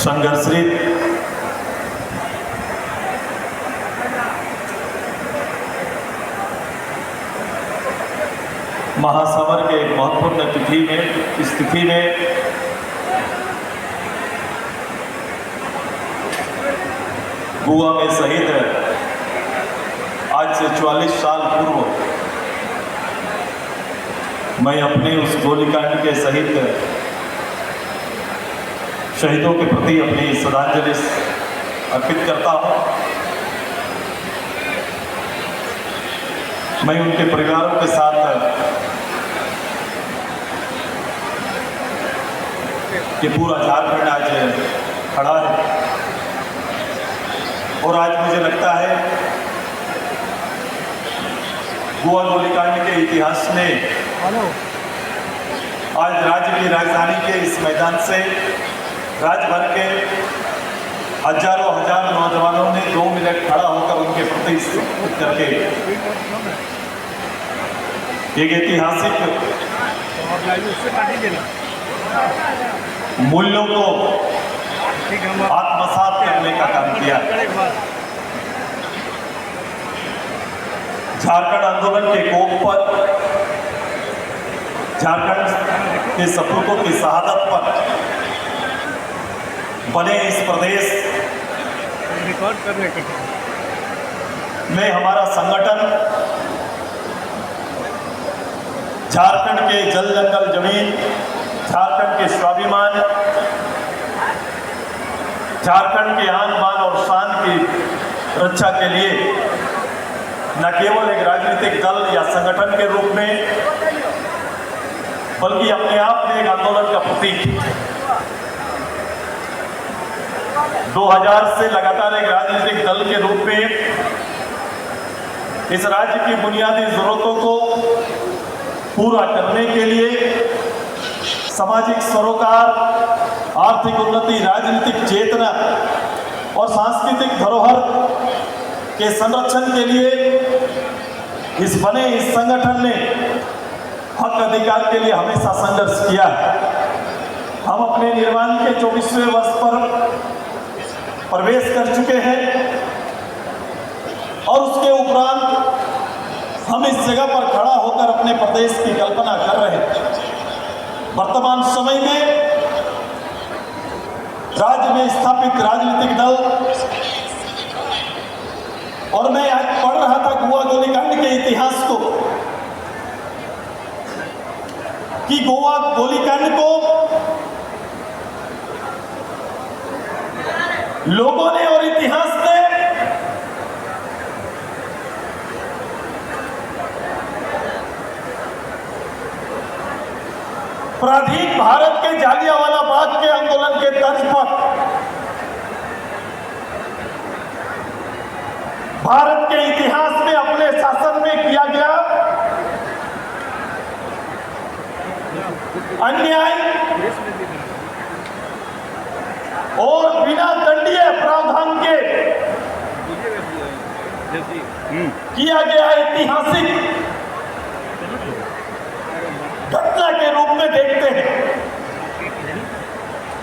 संघर्षित महासमर के एक महत्वपूर्ण तिथि में गोवा में शहीद आज से 44 साल पूर्व मैं अपने उस गोलीकांड के शहीदों के प्रति अपनी श्रद्धांजलि अर्पित करता हूं। मैं उनके परिवारों के साथ ये पूरा झारखंड आज खड़ा है और आज मुझे लगता है गोवा गोलीकांड के इतिहास में आज राज्य की राजधानी के इस मैदान से राज्य भर के हजारों हजार नौजवानों ने 2 मिनट खड़ा होकर उनके प्रति करके एक ऐतिहासिक मूल्यों को आत्मसात करने का काम किया। झारखंड आंदोलन के कोख पर, झारखंड के सपूतों की शहादत पर बने इस प्रदेश में हमारा संगठन झारखंड के जल जंगल जमीन, झारखंड के स्वाभिमान, झारखंड के आन बान और शान की रक्षा के लिए न केवल एक राजनीतिक दल या संगठन के रूप में बल्कि अपने आप में एक आंदोलन का प्रतीक 2000 से लगातार एक राजनीतिक दल के रूप में इस राज्य की बुनियादी जरूरतों को पूरा करने के लिए सामाजिक सरोकार, आर्थिक उन्नति, राजनीतिक चेतना और सांस्कृतिक धरोहर के संरक्षण के लिए इस संगठन ने हक अधिकार के लिए हमेशा संघर्ष किया है। हम अपने निर्माण के 24वें वर्ष पर प्रवेश कर चुके हैं और उसके उपरांत हम इस जगह पर खड़ा होकर अपने प्रदेश की कल्पना कर रहे हैं। वर्तमान समय में राज्य में स्थापित राजनीतिक दल, और मैं आज पढ़ रहा था गोवा गोलीकांड के इतिहास को कि गोवा गोलीकांड को लोगों ने और इतिहास ने प्राचीन भारत के जालियांवाला बाग के आंदोलन के तर्ज पर भारत के इतिहास में अपने शासन में किया गया अन्याय और बिना दंडीय प्रावधान के किया गया ऐतिहासिक घटना के रूप में देखते हैं।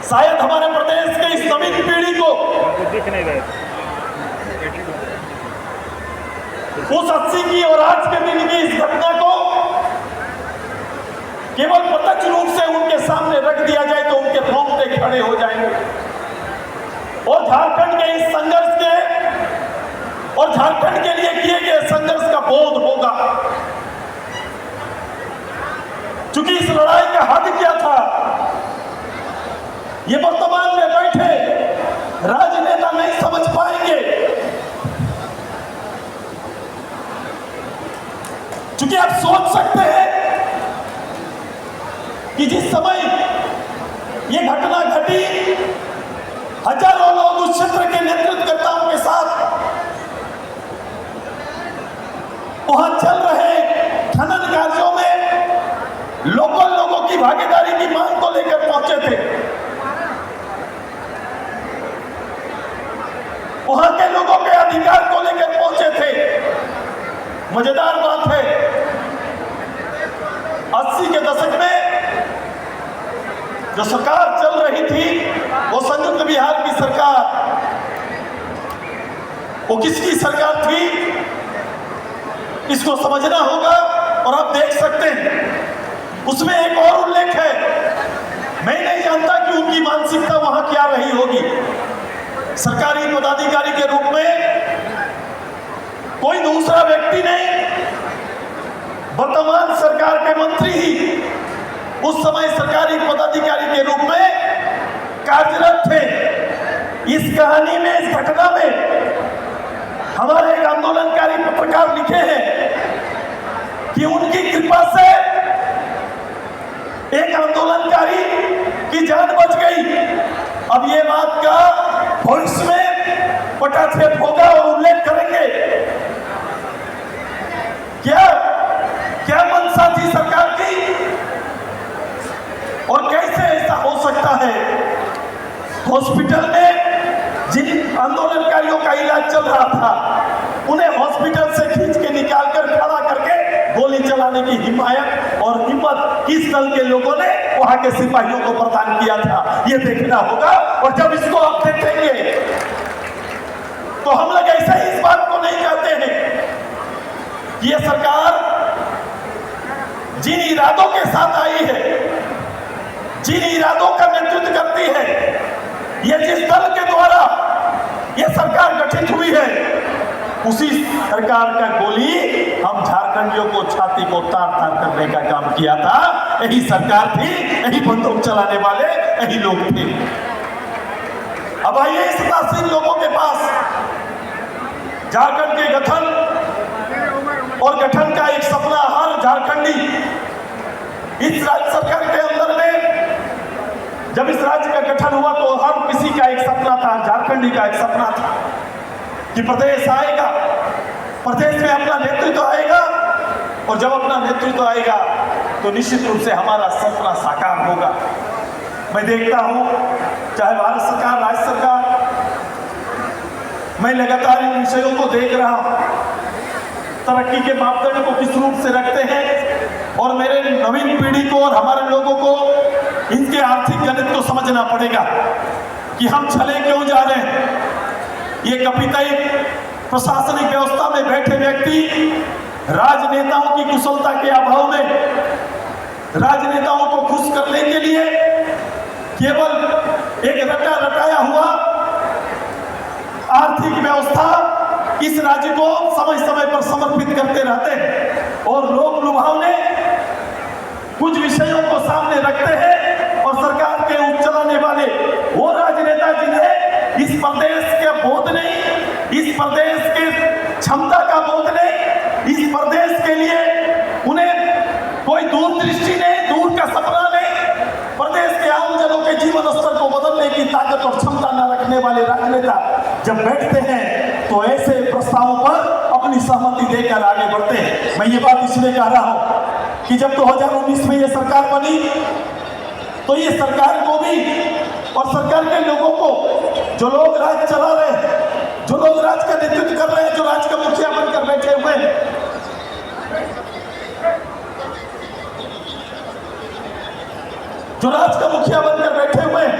शायद हमारे प्रदेश के इस नवीन पीढ़ी को उस 80 की और आज के दिन की इस घटना को केवल प्रत्यक्ष रूप से उनके सामने रख दिया जाए तो उनके रोंगटे खड़े हो जाएंगे और झारखंड के इस संघर्ष के और झारखंड के लिए किए गए संघर्ष का बोध होगा। चूंकि इस लड़ाई का हद क्या था, ये वर्तमान में बैठे राजनेता नहीं समझ पाएंगे। चूंकि आप सोच सकते हैं कि जिस समय ये घटना घटी, हजारों लोग उस क्षेत्र के नेतृत्वकर्ताओं के साथ वहां चल रहे खनन कार्यों में लोकल लोगों की भागीदारी की मांग को लेकर पहुंचे थे। वहां के लोगों के अधिकार को लेकर पहुंचे थे। मजेदार बात है, 80 के दशक में जो सरकार चल रही थी वो संयुक्त बिहार वो किसकी सरकार थी, इसको समझना होगा। और आप देख सकते हैं उसमें एक और उल्लेख है, मैं नहीं जानता कि उनकी मानसिकता वहां क्या रही होगी। सरकारी पदाधिकारी के रूप में कोई दूसरा व्यक्ति नहीं, वर्तमान सरकार के मंत्री ही उस समय सरकारी पदाधिकारी के रूप में कार्यरत थे। इस कहानी में, इस घटना में हमारे एक आंदोलनकारी पत्रकार लिखे हैं कि उनकी कृपा से एक आंदोलनकारी की जान बच गई। अब ये बात का भविष्य में पटाक्षेप होगा और उल्लेख करेंगे। क्या क्या मंशा थी सरकार की और कैसे ऐसा हो सकता है। हॉस्पिटल में जिन आंदोलनकारियों का इलाज चल रहा था उन्हें हॉस्पिटल से खींच के निकालकर खड़ा करके गोली चलाने की हिम्मत और हिम्मत किस दल के लोगों ने वहां के सिपाहियों को प्रदान किया था, ये देखना होगा। और जब इसको आप देखेंगे तो हम लोग ऐसे ही इस बात को नहीं कहते हैं कि ये सरकार जिन इरादों के साथ आई है, जिन इरादों का नेतृत्व करती है, ये जिस दल के द्वारा ये सरकार गठित हुई है, उसी सरकार का गोली हम झारखंडियों को छाती को तार तार करने का काम किया था। यही सरकार थी, यही बंदूक चलाने वाले यही लोग थे। अब आइए इस तासीन लोगों के पास झारखंड के गठन और गठन का एक सपना हर झारखंडी, इस राज्य सरकार के अंदर में जब इस राज्य का गठन हुआ तो हर किसी का एक सपना था, झारखंडी का एक सपना था कि प्रदेश आएगा, प्रदेश में अपना नेतृत्व आएगा और जब अपना नेतृत्व आएगा तो निश्चित रूप से हमारा सपना साकार होगा। मैं देखता हूं चाहे भारत सरकार, राज्य सरकार, मैं लगातार इन विषयों को देख रहा हूं, तरक्की के मापदंड को किस रूप से रखते हैं और मेरे नवीन पीढ़ी को और हमारे लोगों को इनके आर्थिक गणित को समझना पड़ेगा कि हम चले क्यों जा रहे हैं। ये कपिताई प्रशासनिक व्यवस्था में बैठे व्यक्ति राजनेताओं की कुशलता के अभाव में राजनेताओं को खुश करने के लिए केवल एक रटा रटाया हुआ आर्थिक व्यवस्था इस राज्य को समय समय पर समर्पित करते रहते हैं और लोक लुभावने कुछ विषयों को सामने रखते हैं और सरकार के चलाने वाले वो राजनेता जिन्हें इस प्रदेश के बोध नहीं, इस प्रदेश के क्षमता का बोध नहीं, इस प्रदेश के लिए उन्हें कोई दूरदृष्टि नहीं, दूर का सपना नहीं, प्रदेश के आम जनों के जीवन स्तर को बदलने की ताकत और क्षमता न रखने वाले राजनेता जब बैठते हैं तो ऐसे प्रस्तावों पर अपनी सहमति देकर आगे बढ़ते हैं। मैं ये बात इसलिए कह रहा हूं कि जब 2019 में ये सरकार बनी तो ये सरकार को भी और सरकार के लोगों को, जो लोग राज चला रहे हैं, जो लोग राज का नेतृत्व कर रहे हैं, जो राज का मुखिया बनकर बैठे हुए हैं, जो राज का मुखिया बनकर बैठे हुए हैं,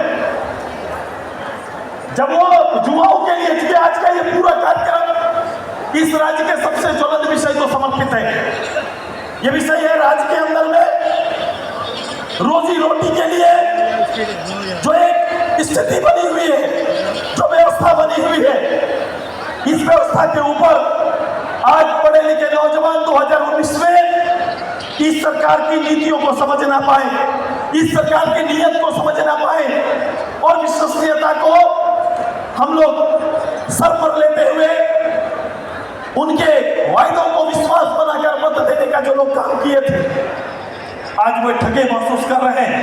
जब वो युवाओं के लिए, चूंकि आज का ये पूरा कार्यक्रम इस राज्य के सबसे ज्वलंत विषय को समर्पित है। ये विषय है राज्य के अंदर में रोजी रोटी के लिए जो एक स्थिति बनी हुई है, जो व्यवस्था बनी हुई है, इस व्यवस्था के ऊपर आज पढ़े लिखे नौजवान 2019 में इस सरकार की नीतियों को समझ ना पाए, इस सरकार की नीयत को समझ ना पाए और विश्वसनीयता को हम लोग सर पर लेते हुए उनके वायदों को विश्वास बनाकर मत देने का जो लोग काम किए थे, आज वो ठगे महसूस कर रहे हैं,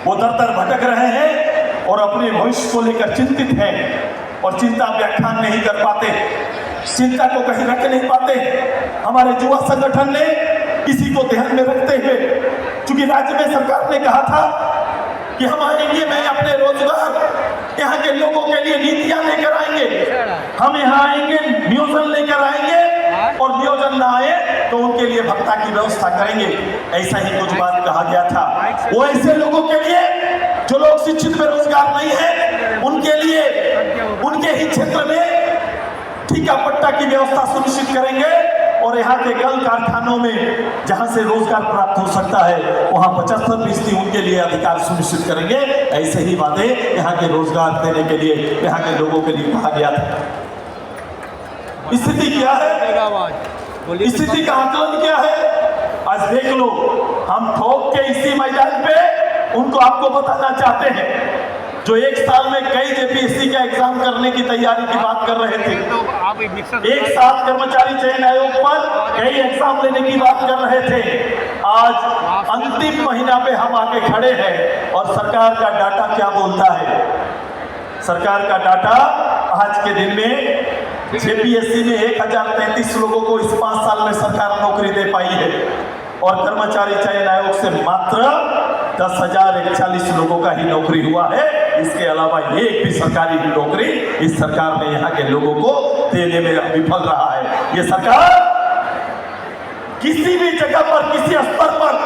वो दर दर भटक रहे हैं और अपने भविष्य को लेकर चिंतित हैं और चिंता व्याख्यान नहीं कर पाते, चिंता को कहीं रख नहीं पाते। हमारे युवा संगठन ने इसी को ध्यान में रखते हुए, चूंकि राज्य में सरकार ने कहा था कि हम आएंगे, मैं अपने रोजगार यहाँ के लोगों के लिए नीतियां लेकर आएंगे, हम यहाँ आएंगे, नियोजन लेकर आएंगे और नियोजन ना आए तो उनके लिए भत्ता की व्यवस्था करेंगे। ऐसा ही कुछ बात कहा गया था। वो ऐसे लोगों के लिए जो लोग शिक्षित बेरोजगार नहीं है, उनके लिए उनके ही क्षेत्र में ठीका पट्टा की व्यवस्था सुनिश्चित करेंगे और यहाँ के कल कारखानों में जहाँ से रोजगार प्राप्त हो सकता है वहाँ 75% उनके लिए अधिकार सुनिश्चित करेंगे। ऐसे ही वादे यहाँ के रोजगार देने के लिए यहाँ के लोगों के लिए कहा गया था। स्थिति क्या है? स्थिति का आकलन क्या है? आज देख लो, हम ठोक के इसी मैदान पे उनको आपको बताना चाहते हैं जो एक साल में कई जेपीएससी का एग्जाम करने की तैयारी की बात कर रहे थे, एक साथ कर्मचारी चयन आयोग पर कई एग्जाम लेने की बात कर रहे थे। आज अंतिम महीना पे हम आके खड़े हैं और सरकार का डाटा क्या बोलता है? सरकार का डाटा आज के दिन में जेपीएससी में 1033 लोगों को इस 5 साल में सरकार नौकरी दे पाई है और कर्मचारी चयन आयोग से मात्र 10,041 लोगों का ही नौकरी हुआ है। इसके अलावा एक भी सरकारी नौकरी इस सरकार ने यहाँ के लोगों को देने में विफल रहा है। ये सरकार किसी भी जगह पर किसी स्तर पर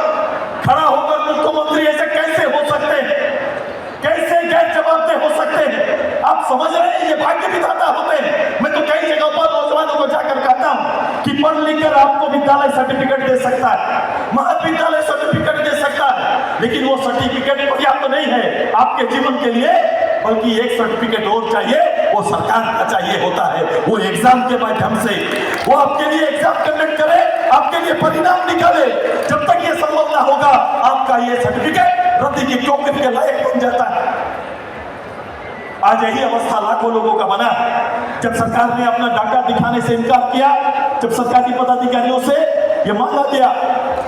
खड़ा होकर मुख्यमंत्री ऐसे कैसे हो सकते हैं, कैसे गैर जवाबदेह हो सकते हैं? आप समझ रहे हैं ये भाग्य विधाता होते हैं। मैं तो कई जगहों पर नौजवानों को जाकर कहता हूं कि पढ़ लिख कर आपको विद्यालय सर्टिफिकेट दे सकता है, महाविद्यालय सर्टिफिकेट दे सकता है, लेकिन वो सर्टिफिकेट पर्याप्त तो नहीं है आपके जीवन के लिए, बल्कि एक सर्टिफिकेट और चाहिए, वो सरकार का चाहिए होता है। वो एग्जाम के माध्यम से वो आपके लिए एग्जाम कंडक्ट करे, आपके लिए परिणाम निकाले। जब तक ये संभव ना होगा आपका ये सर्टिफिकेट रद्दी की टोकरी के लायक बन जाता है। आज यही अवस्था लाखों लोगों का बना है। जब सरकार ने अपना डाटा दिखाने से इनकार किया, जब सरकारी पदाधिकारियों से यह मांगा गया,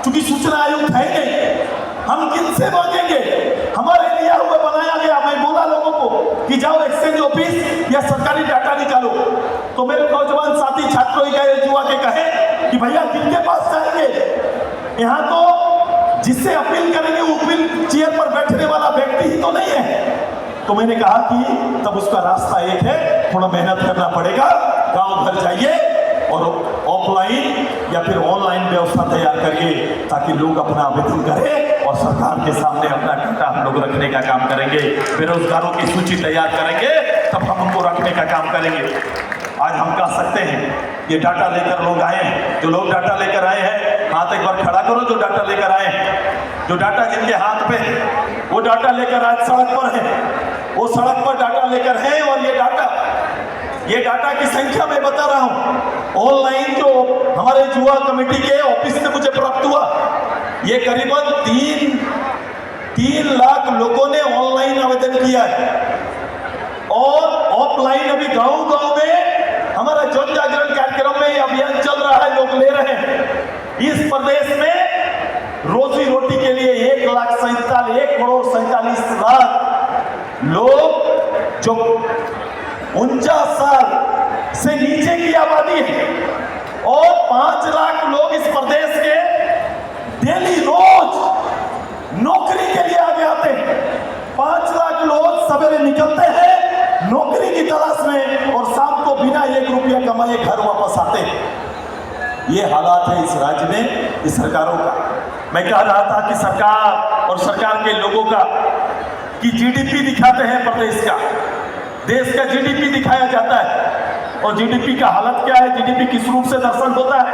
चूंकि सूचना आयुक्त है नहीं, हम किनसे मांगेंगे? हमारे लिया हुआ बनाया गया। मैं बोला लोगों को कि जाओ एक्सचेंज ऑफिस या सरकारी डाटा निकालो, तो मेरे नौजवान साथी छात्रों युवा के कहे कि भैया किनके पास जाएंगे? यहाँ तो जिससे अपील करेंगे वो अपील चेयर पर बैठने वाला व्यक्ति ही तो नहीं है। तो मैंने कहा कि तब उसका रास्ता एक है, थोड़ा मेहनत करना पड़ेगा, गांव घर जाइए और ऑफलाइन या फिर ऑनलाइन व्यवस्था तैयार करिए ताकि लोग अपना आवेदन करें और सरकार के सामने अपना डाटा हम लोग रखने का काम करेंगे। बेरोजगारों की सूची तैयार करेंगे, तब हम उनको रखने का काम करेंगे। आज हम कह सकते हैं ये डाटा लेकर लोग आए हैं, जो लोग डाटा लेकर आए हैं हाथ एक बार खड़ा करो। जो डाटा लेकर आए हैं, जो डाटा जिनके हाथ पे वो डाटा लेकर आज सड़क पर है, वो सड़क पर डाटा लेकर है। और ये डाटा की संख्या मैं बता रहा हूं, ऑनलाइन जो हमारे युवा कमेटी के ऑफिस से मुझे प्राप्त हुआ, ये करीबन 3 लाख लोगों ने ऑनलाइन आवेदन किया है और ऑफलाइन अभी गांव-गांव में हमारा जन जागरण कार्यक्रम में अभियान चल रहा है, लोग ले रहे हैं। इस प्रदेश में रोजी रोटी के लिए 1 करोड़ 47 लाख लोग जो 49 साल से नीचे की आबादी है और 5 लाख लोग इस प्रदेश के डेली रोज नौकरी के लिए आगे आते हैं। 5 लाख लोग सवेरे निकलते हैं नौकरी की तलाश में और शाम को बिना 1 रुपया कमाए घर वापस आते हैं। ये हालात है इस राज्य में, इस सरकारों का। मैं कह रहा था कि सरकार और सरकार के लोगों का कि जीडीपी दिखाते हैं प्रदेश का, देश का जीडीपी दिखाया जाता है और जीडीपी का हालत क्या है, जीडीपी किस रूप से दर्शन होता है?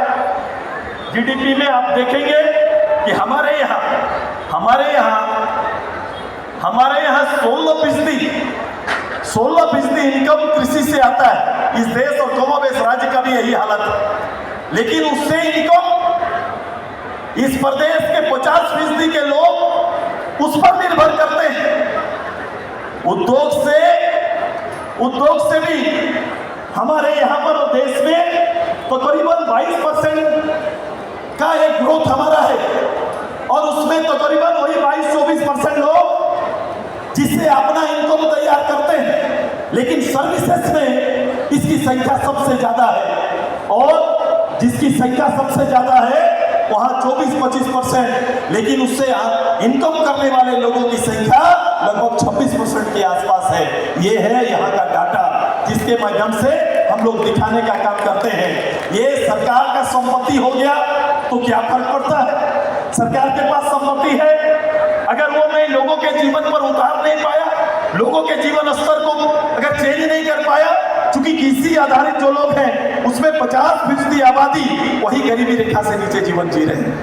जीडीपी में आप देखेंगे कि हमारे यहाँ 16% इनकम कृषि से आता है। इस देश और कमोबेश राज्य का भी यही हालत है, लेकिन उससे इनकम इस प्रदेश के 50% के लोग उस पर निर्भर करते हैं। उद्योग से भी हमारे यहाँ पर देश में तो करीबन 22% का एक ग्रोथ हमारा है और उसमें तो करीबन वही 22-24% लोग जिससे अपना इनकम तैयार करते हैं, लेकिन सर्विसेज में इसकी संख्या सबसे ज्यादा है और जिसकी संख्या सबसे ज्यादा है वहां 24-25%, लेकिन उससे इनकम करने वाले लोगों की संख्या लगभग 26% के आसपास है। ये है यहाँ का डाटा जिसके माध्यम से हम लोग दिखाने का काम करते हैं। ये सरकार का संपत्ति हो गया तो क्या फर्क पड़ता है? सरकार के पास संपत्ति है, अगर वो मैं लोगों के जीवन पर उतार नहीं पाया, लोगों के जीवन स्तर को अगर चेंज नहीं कर पाया चूंकि कृषि आधारित जो लोग हैं उसमें 50% आबादी वही गरीबी रेखा से नीचे जीवन जी रहे हैं,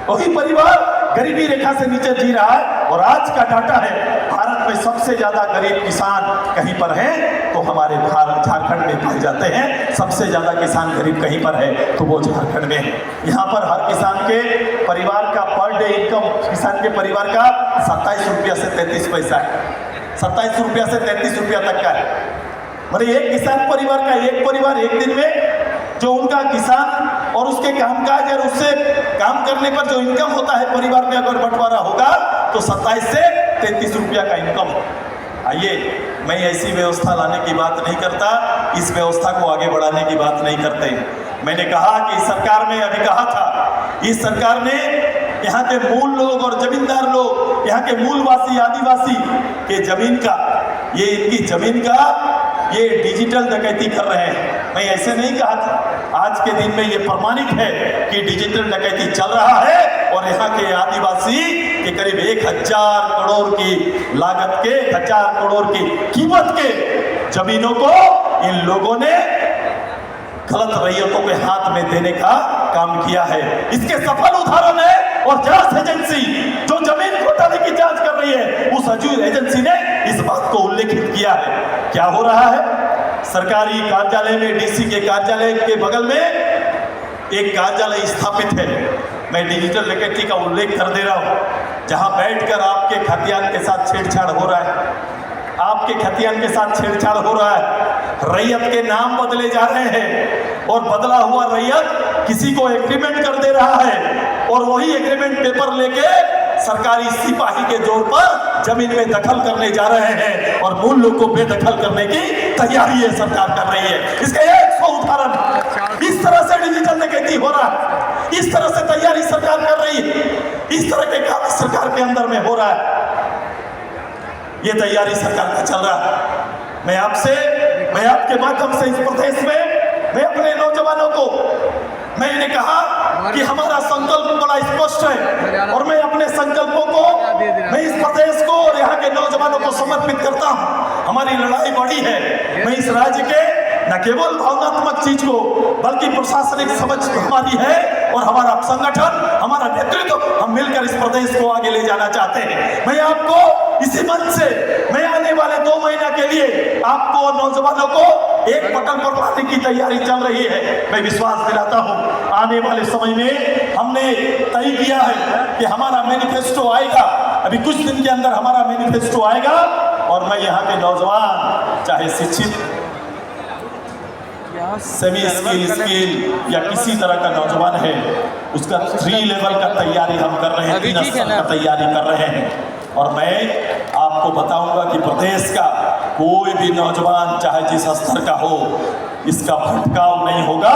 वही परिवार गरीबी रेखा से नीचे जी रहा है। और आज का डाटा है, भारत में सबसे ज्यादा गरीब किसान कहीं पर हैं तो हमारे भारत झारखंड में पाए जाते हैं। सबसे ज्यादा किसान गरीब कहीं पर है तो वो झारखंड में है। यहाँ पर हर किसान के परिवार का पर डे इनकम किसान के परिवार का 27 रुपया से 33 पैसा है, 27 रुपया से 33 रुपया तक का है। मतलब एक किसान परिवार का एक परिवार एक दिन में जो उनका किसान और उसके कामकाज और उससे काम करने पर जो इनकम होता है परिवार में अगर बंटवारा होगा तो 27 से 33 रुपया का इनकम। आइए, मैं ऐसी व्यवस्था लाने की बात नहीं करता, इस व्यवस्था को आगे बढ़ाने की बात नहीं करते। मैंने कहा कि इस सरकार में अभी कहा था, इस सरकार ने यहाँ के मूल लोग और जमींदार लोग, यहाँ के मूलवासी आदिवासी के जमीन का, ये इनकी जमीन का ये डिजिटल डकैती कर रहे हैं। मैं ऐसे नहीं कहा था, आज के दिन में ये प्रमाणित है कि डिजिटल डकैती चल रहा है और यहाँ के आदिवासी के करीब 1000 करोड़ की लागत के, 1000 करोड़ की कीमत के जमीनों को इन लोगों ने गलत रैयतों के हाथ में देने का काम किया है। इसके सफल उदाहरण है। और जांच एजेंसी जो जमीन घोटाले की जांच कर रही है, उस एजेंसी ने इस बात को उल्लेखित किया है। क्या हो रहा है? सरकारी कार्यालय में, डीसी के कार्यालय के बगल में एक कार्यालय स्थापित है। मैं डिजिटल डकैती का उल्लेख कर दे रहा हूं, जहां बैठकर आपके खतियान के साथ छेड़छाड़ हो रहा है, आपके खतियान के साथ छेड़छाड़ हो रहा है। रैयत के नाम बदले जा रहे हैं और बदला हुआ रैयत किसी को एग्रीमेंट कर दे रहा है और वही एग्रीमेंट पेपर लेके सरकारी सिपाही के जोर पर जमीन में दखल करने जा रहे हैं और मूल लोग को बेदखल करने की तैयारी है सरकार कर रही है। इसका 100 उदाहरण। इस तरह से डिजिटल डकैती हो रहा है, इस तरह से तैयारी सरकार कर रही है, इस तरह के काम सरकार के अंदर में हो रहा है। ये तैयारी सरकार का चल रहा है। मैं आपके माध्यम से इस प्रदेश में मैं अपने नौजवानों को, मैंने कहा कि हमारा संकल्प बड़ा स्पष्ट है और मैं अपने संकल्पों को, मैं इस प्रदेश को और यहाँ के नौजवानों को समर्पित करता हूँ। हमारी लड़ाई बड़ी है। मैं इस राज्य के न केवल भावनात्मक चीज को बल्कि प्रशासनिक समझ हमारी है और हमारा संगठन, हमारा नेतृत्व, हम मिलकर इस प्रदेश को आगे ले जाना चाहते हैं। मैं आपको इसी मंच से, मैं आने वाले 2 महीना के लिए आपको और नौजवानों को एक पटल पर लाने की तैयारी चल रही है। मैं विश्वास दिलाता हूं आने वाले समय में हमने तय किया है कि हमारा मैनिफेस्टो आएगा। अभी कुछ दिन के अंदर हमारा मैनिफेस्टो आएगा और मैं यहाँ के नौजवान, चाहे शिक्षित, सेमी स्किल या किसी तरह का नौजवान है, उसका 3 लेवल का तैयारी हम कर रहे हैं, 3 स्तर का तैयारी कर रहे हैं। और मैं आपको बताऊंगा कि प्रदेश का कोई भी नौजवान चाहे जिस स्तर का हो, इसका भटकाव नहीं होगा,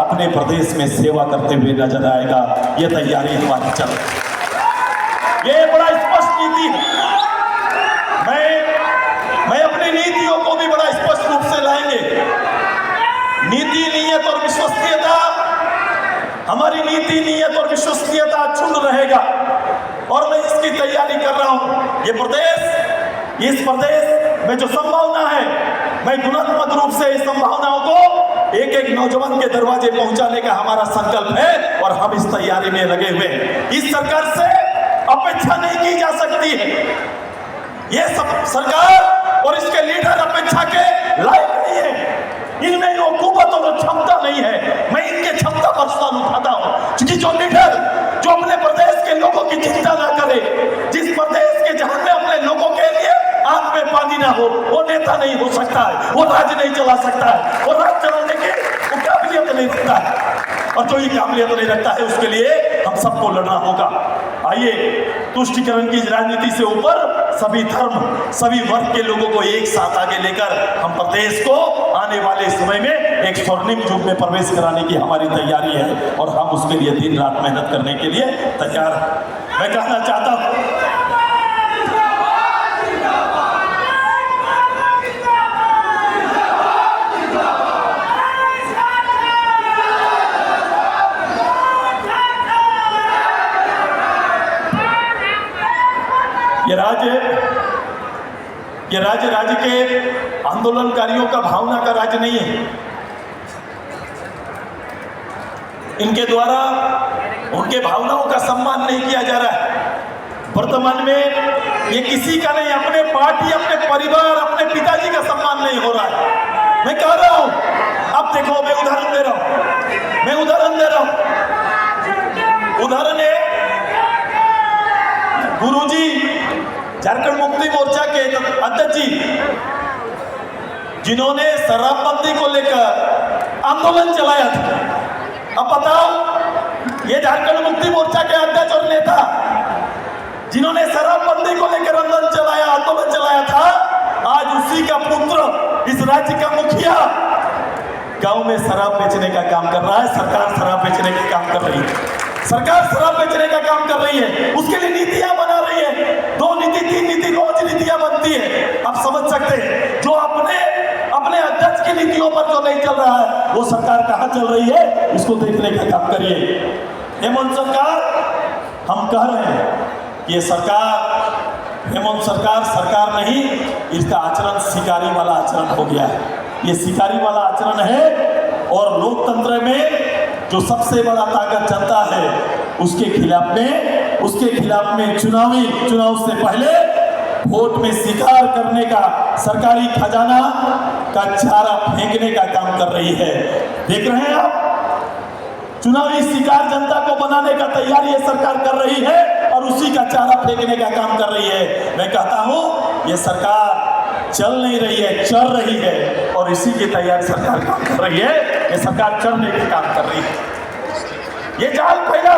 अपने प्रदेश में सेवा करते हुए नजर आएगा। ये तैयारी हमारी चल रही है। ये बड़ा स्पष्ट नीति है। मैं अपनी नीतियों को भी बड़ा स्पष्ट रूप से लाएंगे। नीति, नीयत और विश्वसनीयता, हमारी नीति, नियत और विश्वसनीयता अक्षुण्ण रहेगा और मैं इसकी तैयारी कर रहा हूं। ये प्रदेश, इस प्रदेश में जो संभावना है, मैं गुणात्मक रूप से इस संभावनाओं को एक एक नौजवान के दरवाजे पहुंचाने का हमारा संकल्प है और हम इस तैयारी में लगे हुए हैं। इस सरकार से अपेक्षा नहीं की जा सकती है। ये सब सरकार और इसके लीडर अपेक्षा के लायक नहीं है। इनमें वो कुवत और क्षमता नहीं है। मैं इनके क्षमता पर सवाल उठाता हूं, क्योंकि जो लीडर जो अपने प्रदेश के लोगों की चिंता ना करे, जिस प्रदेश के जहां में अपने लोगों के लिए आंख में पानी ना हो, वो नेता नहीं हो सकता है, वो राज्य नहीं चला सकता है, वो राज्य चलाने की काबिलियत नहीं रखता है। और जो ये काबिलियत नहीं रखता है उसके लिए हम सबको लड़ना होगा। आइए, तुष्टीकरण की राजनीति से ऊपर सभी धर्म, सभी वर्ग के लोगों को एक साथ आगे लेकर हम प्रदेश को आने वाले समय में एक स्वर्णिम युग में प्रवेश कराने की हमारी तैयारी है और हम उसके लिए दिन रात मेहनत करने के लिए तैयार हैं। मैं कहना चाहता हूं, ये राज्य के आंदोलनकारियों का भावना का राज्य नहीं है। इनके द्वारा उनके भावनाओं का सम्मान नहीं किया जा रहा है। वर्तमान में ये किसी का नहीं, अपने पार्टी, अपने परिवार, अपने पिताजी का सम्मान नहीं हो रहा है। मैं कह रहा हूं, अब देखो, मैं उदाहरण दे रहा हूं। उदाहरण है गुरुजी, झारखंड मुक्ति मोर्चा के अध्यक्ष जी, जिन्होंने शराबबंदी को लेकर आंदोलन चलाया था। अब बताओ, ये झारखंड मुक्ति मोर्चा के अध्यक्ष और नेता जिन्होंने शराबबंदी को लेकर आंदोलन चलाया था, आज उसी का पुत्र, इस राज्य का मुखिया, गांव में शराब बेचने का काम कर रहा है। सरकार शराब बेचने का काम कर रही है। उसके लिए नीतियां बना रही है। 2 नीति, 3 नीति, रोज नीतियां बनती है। आप समझ सकते हैं, जो अपने अध्यक्ष की नीतियों पर जो नहीं चल रहा है, वो सरकार कहां चल रही है, उसको देखने का काम करिए। हेमंत सरकार, हम कह रहे हैं, ये सरकार, हेमंत सरकार नहीं, इसका आचरण शिकारी वाला आचरण हो गया है। ये शिकारी वाला आचरण है। और लोकतंत्र में जो सबसे बड़ा ताकत जनता है, उसके खिलाफ में चुनाव से पहले वोट में शिकार करने का, सरकारी खजाना का चारा फेंकने का काम कर रही है। देख रहे हैं आप, चुनावी शिकार जनता को बनाने का तैयारी ये सरकार कर रही है और उसी का चारा फेंकने का काम कर रही है। मैं कहता हूं, ये सरकार चल नहीं रही है, चल रही है, और इसी की तैयारी सरकार काम कर रही है। ये सरकार चलने के काम कर रही है। ये जाल फैला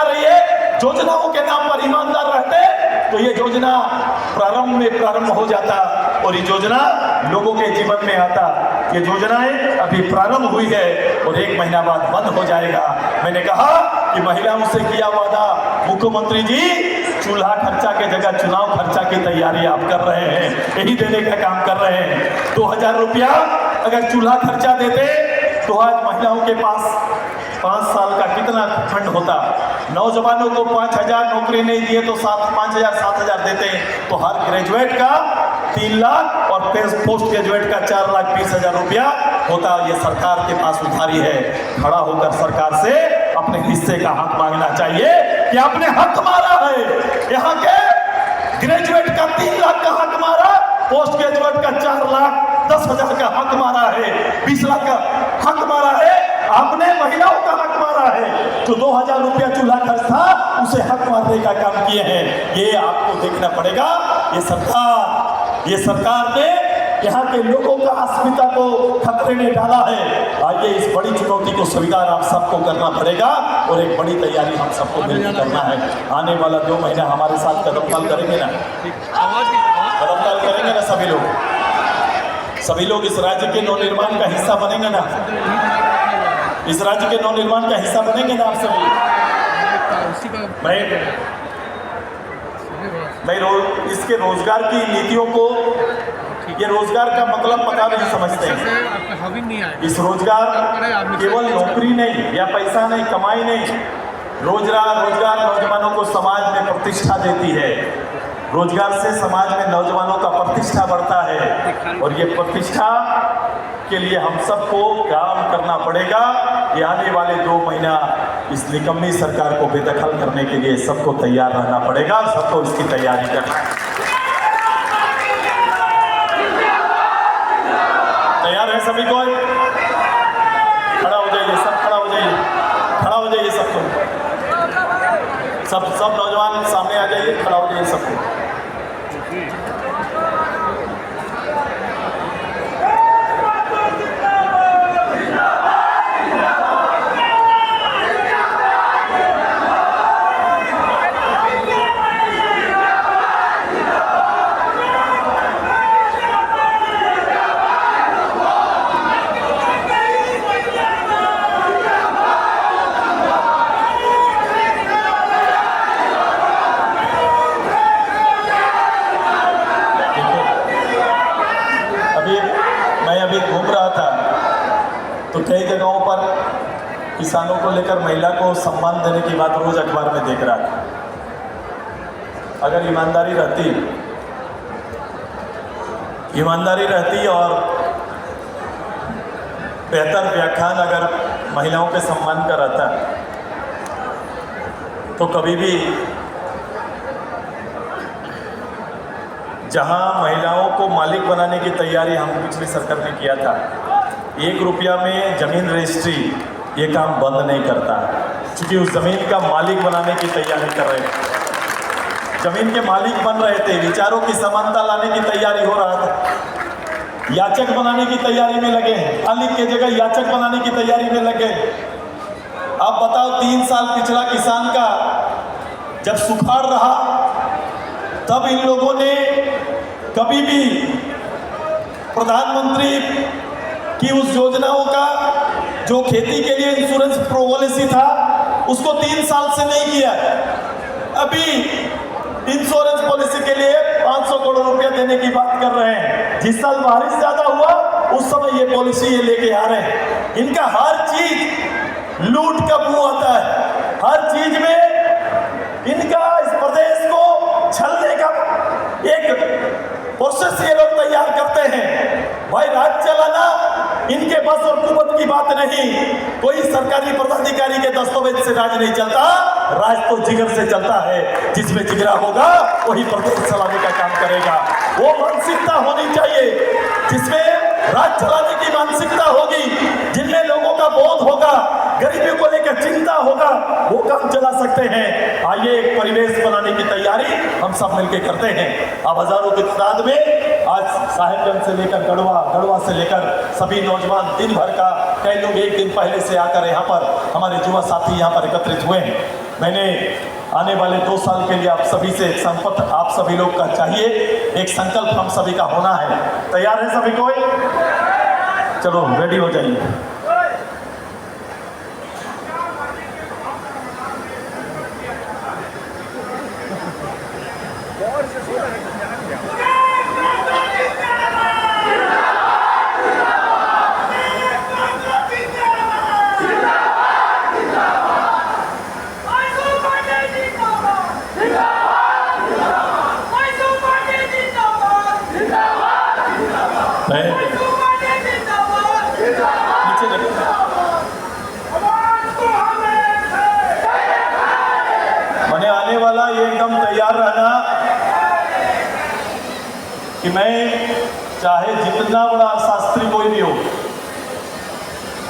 रही है। योजनाओं के नाम पर ईमानदार रहते तो ये योजना प्रारंभ हो जाता और ये योजना लोगों के जीवन में आता। ये योजनाएं अभी प्रारंभ हुई है और 1 महीना बाद बंद हो जाएगा। मैंने कहा कि महिलाओं से किया वादा, मुख्यमंत्री जी, चूल्हा खर्चा के जगह चुनाव खर्चा की तैयारी आप कर रहे हैं, यही देने का काम कर रहे हैं। 2000 रुपया अगर चूल्हा खर्चा देते तो आज महिलाओं के पास 5 साल का कितना फंड होता। नौजवानों को 5000 नौकरी नहीं दिए तो 5000 7000 देते, तो हर ग्रेजुएट का 3 लाख और पोस्ट ग्रेजुएट का 4,20,000 रुपया होता। ये सरकार के पास उधारी है। खड़ा होकर सरकार से अपने हिस्से का हक मांगना चाहिए कि आपने हक मारा है। यहाँ के ग्रेजुएट का 3 लाख का हक मारा, पोस्ट ग्रेजुएट का 4,10,000 का हक मारा है, 20 लाख का हक मारा है। आपने महिलाओं का हक मारा है। जो 2000 रुपया चूल्हा खर्च था, उसे हक मारने का काम किए हैं। ये आपको देखना पड़ेगा। ये सरकार ने यहाँ के लोगों का अस्मिता को खतरे में डाला है। आइए, इस बड़ी चुनौती को स्वीकार आप सबको करना पड़ेगा और एक बड़ी तैयारी हम सबको मिलकर करना है। आने वाला 2 महीना हमारे साथ कदम करेंगे ना, सभी लोग इस राज्य के नवनिर्माण का हिस्सा बनेंगे ना, इस राज्य के नवनिर्माण का हिस्सा बनेंगे ना आप सभी। मैं इसके रोजगार की नीतियों को, ये रोजगार का मतलब पता नहीं समझते हैं। इस रोजगार केवल नौकरी नहीं या पैसा नहीं, कमाई नहीं, रोजगार नौजवानों को समाज में प्रतिष्ठा देती है। रोजगार से समाज में नौजवानों का प्रतिष्ठा बढ़ता है और ये प्रतिष्ठा के लिए हम सबको काम करना पड़ेगा। ये आने वाले 2 महीना इस निकम्मी सरकार को बेदखल करने के लिए सबको तैयार रहना पड़ेगा, सबको इसकी तैयारी करना है। तैयार है सभी को? खड़ा हो जाइए, सब खड़ा हो जाइए, सब नौजवान सामने आ जाइए, खड़ा हो जाइए सबको। कई जगहों पर किसानों को लेकर महिला को सम्मान देने की बात रोज अखबार में देख रहा था। अगर ईमानदारी रहती ईमानदारी रहती और बेहतर व्याख्यान अगर महिलाओं के सम्मान का रहता तो कभी भी जहां महिलाओं को मालिक बनाने की तैयारी हम पिछली सरकार ने किया था, 1 रुपया में जमीन रजिस्ट्री ये काम बंद नहीं करता, क्योंकि उस जमीन का मालिक बनाने की तैयारी कर रहे थे, जमीन के मालिक बन रहे थे, विचारों की समानता लाने की तैयारी हो रहा था, याचक बनाने की तैयारी में लगे हैं, मालिक की जगह याचक बनाने की तैयारी में लगे। अब बताओ 3 साल पिछला किसान का जब सुखाड़ रहा तब इन लोगों ने कभी भी प्रधानमंत्री की उस योजनाओं का जो खेती के लिए इंश्योरेंस पॉलिसी था उसको 3 साल से नहीं किया। अभी इंश्योरेंस पॉलिसी के लिए 500 करोड़ रुपया देने की बात कर रहे हैं। जिस साल बारिश ज्यादा हुआ उस समय ये पॉलिसी ये लेके आ रहे हैं। इनका हर चीज लूट का मुंह आता है, हर चीज में इनका इस प्रदेश को छलने का एक प्रोसेस ये लोग तैयार करते हैं। भाई राज चलाना इनके बस और कुवत की बात नहीं, कोई सरकारी पदाधिकारी के दस्तावेज से राज नहीं चलता, राज तो जिगर से चलता है। जिसमें जिगरा होगा वही प्रदेश चलाने का काम करेगा। वो मानसिकता होनी चाहिए जिसमें राज चलाने की मानसिकता होगी, जिनमें लोगों का बोध होगा, गरीबी को लेकर चिंता होगा, वो काम चला सकते हैं। आइए एक परिवेश बनाने की तैयारी हम सब मिलकर करते हैं। अब हजारों की तादाद में आज साहेबगंज से लेकर गढ़वा से लेकर सभी नौजवान दिन भर का, कई लोग 1 दिन पहले से आकर यहाँ पर हमारे युवा साथी यहाँ पर एकत्रित हुए हैं। मैंने आने वाले 2 साल के लिए आप सभी से एक संकल्प आप सभी लोग का चाहिए, एक संकल्प हम सभी का होना है। तैयार है सभी कोई? चलो रेडी हो जाइए। मैंने आने वाला ये एकदम तैयार रहना कि मैं चाहे जितना बड़ा शास्त्री कोई भी हो,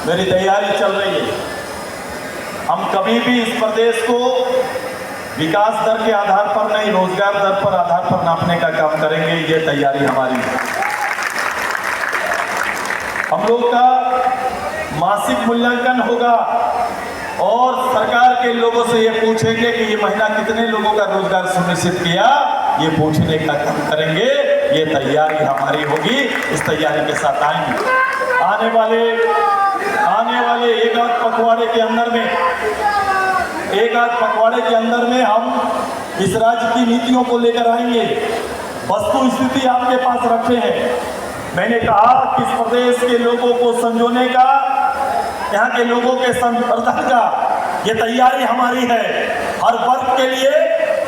मेरी तैयारी चल रही है। हम कभी भी इस प्रदेश को विकास दर के आधार पर नहीं, रोजगार दर पर आधार पर नापने का काम करेंगे। ये तैयारी हमारी है। हम लोग का मासिक मूल्यांकन होगा और सरकार के लोगों से ये पूछेंगे कि ये महीना कितने लोगों का रोजगार सुनिश्चित किया, ये पूछने का काम करेंगे। ये तैयारी हमारी होगी, इस तैयारी के साथ आएंगे। आने वाले एक आध पखवाड़े के अंदर में हम इस राज्य की नीतियों को लेकर आएंगे। वस्तु स्थिति आपके पास रखे हैं। मैंने कहा कि इस प्रदेश के लोगों को संजोने का, यहाँ के लोगों के संवर्धन का ये तैयारी हमारी है। हर वर्ग के लिए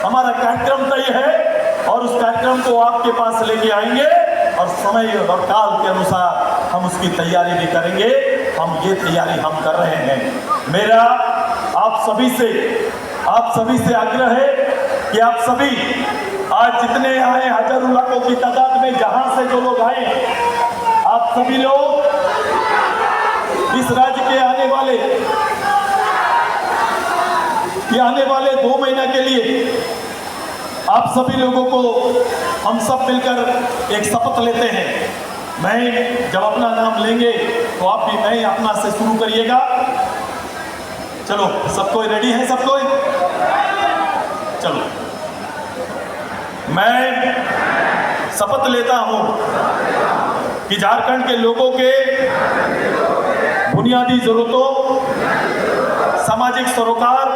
हमारा कार्यक्रम तय है और उस कार्यक्रम को आपके पास लेके आएंगे और समय और काल के अनुसार हम उसकी तैयारी भी करेंगे। हम ये तैयारी हम कर रहे हैं। मेरा आप सभी से आग्रह है कि आप सभी आज जितने आए, हजारों लाखों की तादाद में जहां से जो लोग आए, आप सभी लोग इस राज्य के आने वाले 2 महीना के लिए आप सभी लोगों को हम सब मिलकर एक शपथ लेते हैं। मैं जब अपना नाम लेंगे तो आप भी मैं अपना से शुरू करिएगा। चलो सब कोई रेडी है? सब कोई चलो। मैं शपथ लेता हूं कि झारखंड के लोगों के बुनियादी जरूरतों, सामाजिक सरोकार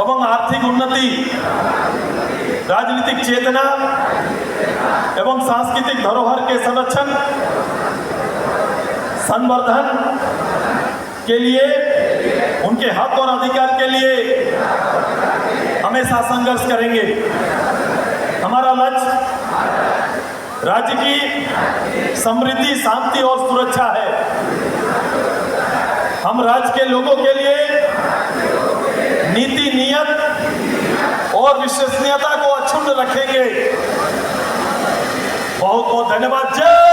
एवं आर्थिक उन्नति, राजनीतिक चेतना एवं सांस्कृतिक धरोहर के संरक्षण संवर्धन के लिए, उनके हक और अधिकार के लिए हमेशा संघर्ष करेंगे। हमारा लक्ष्य राज्य की समृद्धि, शांति और सुरक्षा है। हम राज्य के लोगों के लिए नीति, नियत और विश्वसनीयता को अक्षुण्ण रखेंगे। बहुत बहुत धन्यवाद। जय